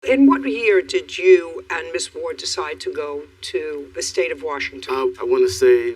In what year did you and Miss Ward decide to go to the state of Washington? I want to say,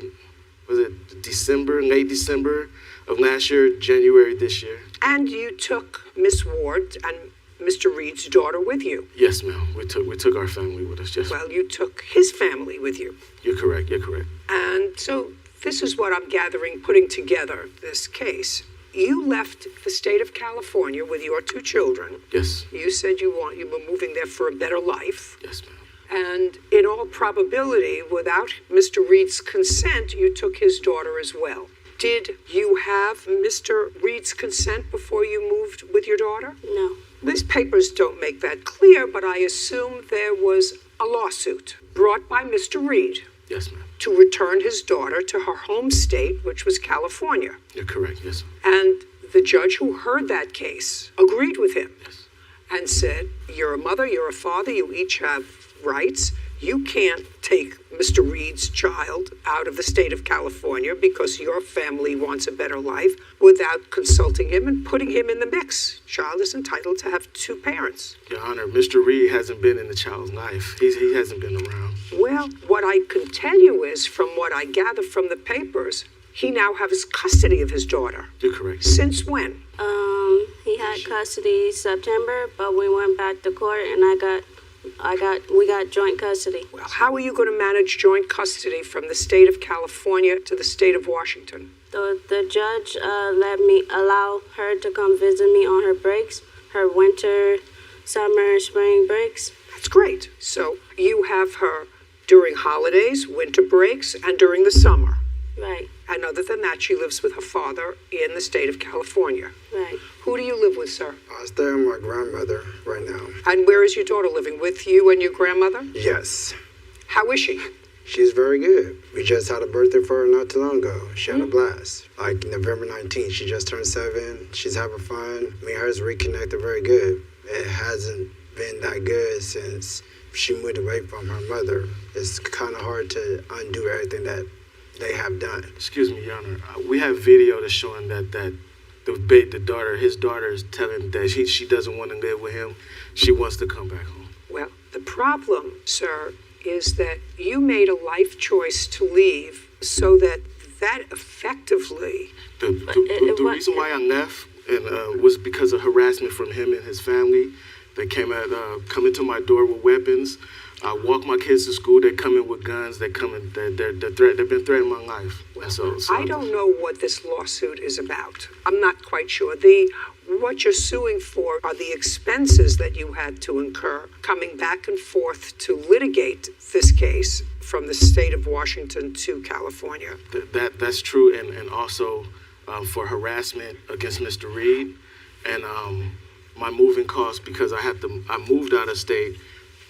was it December, late December of last year, January this year? And you took Miss Ward and Mr. Reed's daughter with you? Yes, ma'am. We took our family with us. Yes. Well, you took his family with you. You're correct. You're correct. And so this is what I'm gathering, putting together this case. You left the state of California with your two children. Yes. You said you were moving there for a better life. Yes, ma'am. And in all probability, without Mr. Reed's consent, you took his daughter as well. Did you have Mr. Reed's consent before you moved with your daughter? No. These papers don't make that clear, but I assume there was a lawsuit brought by Mr. Reed. Yes, ma'am. To return his daughter to her home state, which was California. You're correct, yes. And the judge who heard that case agreed with him. Yes. And said, you're a mother, you're a father, you each have rights. You can't take Mr. Reed's child out of the state of California because your family wants a better life without consulting him and putting him in the mix. Child is entitled to have two parents. Your Honor, Mr. Reed hasn't been in the child's life. He hasn't been around. Well, what I can tell you is, from what I gather from the papers, he now has custody of his daughter. You're correct. Since when? He had custody September, but we went back to court and we got joint custody. Well, how are you going to manage joint custody from the state of California to the state of Washington? The judge allow her to come visit me on her breaks, her winter, summer, spring breaks. That's great. So you have her during holidays, winter breaks, and during the summer. Right. And other than that, she lives with her father in the state of California. Right. Who do you live with, sir? I stay with my grandmother right now. And where is your daughter living? With you and your grandmother? Yes. How is she? She's very good. We just had a birthday for her not too long ago. She had a blast. Like November 19th, she just turned 7. She's having fun. Me and her's reconnected very good. It hasn't been that good since she moved away from her mother. It's kind of hard to undo everything that they have done. Excuse me, Your Honor. We have video that's showing that his daughter is telling that she doesn't want to live with him. She wants to come back home. Well, the problem, sir, is that you made a life choice to leave so that effectively... The reason why I left was because of harassment from him and his family. They come into my door with weapons. I walk my kids to school. They come in with guns. They've been threatening my life. So I don't know what this lawsuit is about. I'm not quite sure. What you're suing for are the expenses that you had to incur coming back and forth to litigate this case from the state of Washington to California. That's true, and also for harassment against Mr. Reed, and my moving costs because I moved out of state,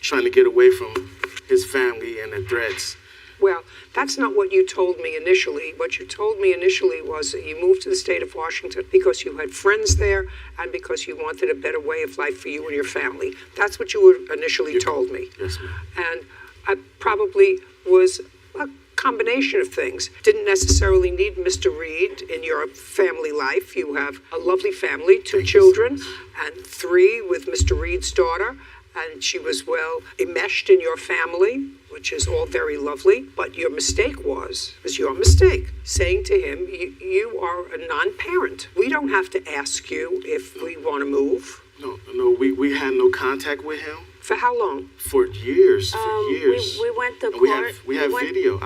trying to get away from his family and the threats. Well, that's not what you told me initially. What you told me initially was that you moved to the state of Washington because you had friends there and because you wanted a better way of life for you and your family. That's what you initially told me. Yes, ma'am. And I probably was a combination of things. Didn't necessarily need Mr. Reed in your family life. You have a lovely family, 2 children, and 3 with Mr. Reed's daughter. And she was well enmeshed in your family, which is all very lovely. But your mistake was your mistake, saying to him, you are a non-parent. We don't have to ask you if we want to move. No, we had no contact with him. For how long? For years, We went to court. We have video.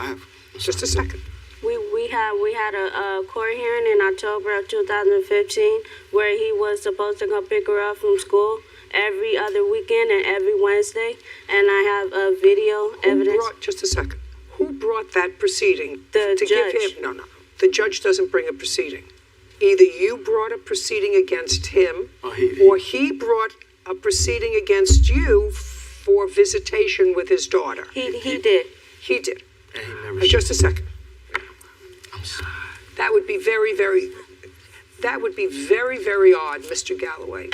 Just a second. We had a court hearing in October of 2015 where he was supposed to come pick her up from school every other weekend and every Wednesday, and I have a video evidence. Just a second. Who brought that proceeding? The judge. Give him, no. The judge doesn't bring a proceeding. Either you brought a proceeding against him, or he brought a proceeding against you for visitation with his daughter. He did. He did. And he never just a second. I'm sorry. That would be very, very odd, Mr. Galloway.